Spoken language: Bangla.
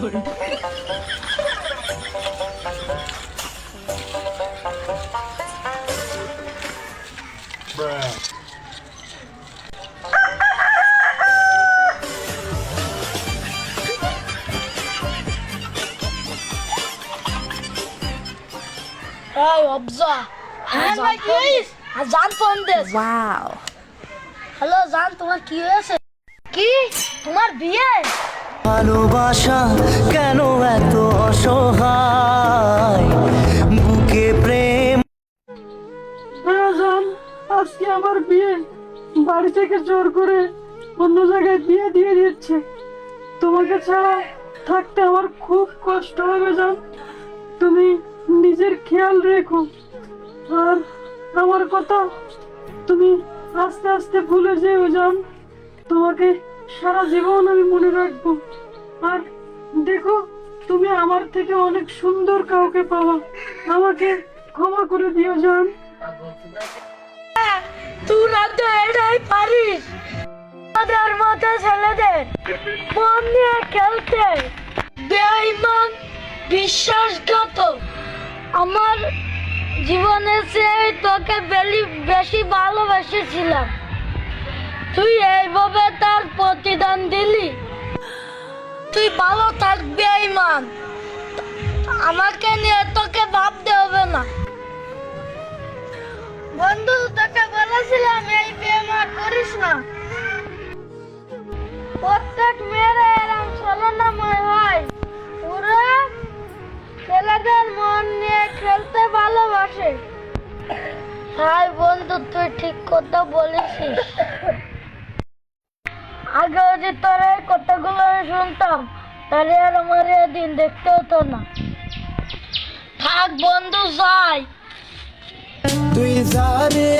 Hey, observe. my please. Azan phone this. Wow. Hello, Azan, তোমার কি হয়েছে? কি? তোমার বিয়ে? ভালোবাসা কেন এত অসহায় বুকে প্রেম জান, আজকে আমার বিয়ে বাড়ি থেকে জোর করে অন্য জায়গায় বিয়ে দিয়ে দিচ্ছে। তোমাকে ছাড়া থাকতে আমার খুব কষ্ট হবে জান। তুমি নিজের খেয়াল রেখো আর আমার কথা তুমি আস্তে আস্তে ভুলে যেও জান। তোমাকে সারা জীবন আমি মনে রাখবো। আর দেখো, তুমি আমার থেকে অনেক সুন্দর কাউকে পাওয়া। আমাকে ক্ষমা করে দিও জান। তুই না তো এটাই পারিস আমাদের মতো ছেলেদের মন নিয়ে খেলতে। বেঈমান, বিশ্বাসঘাতক। আমার জীবনে চেয়ে তোকে বেশি ভালোবেসেছিলাম, তুই এইভাবে তার প্রতিদান দিলি। তুই ভালো থাকবি বেঈমান, আমাকে নিয়ে তোকে ভাবতে হবে না। বন্ধু, তোকে বলেছিলাম এই বেঈমান করিস না। প্রত্যেক মেয়েরা এরকম ছলনাময় হয়, ওরা ছেলেদের মন নিয়ে খেলতে ভালোবাসে। হাই বন্ধু, তুই ঠিক কথা বলেছিস। আগে যদি তোর এই কথাগুলো আমি শুনতাম, তাহলে আর আমার দিন দেখতে হতো না। থাক বন্ধু, যাই। তুই জানে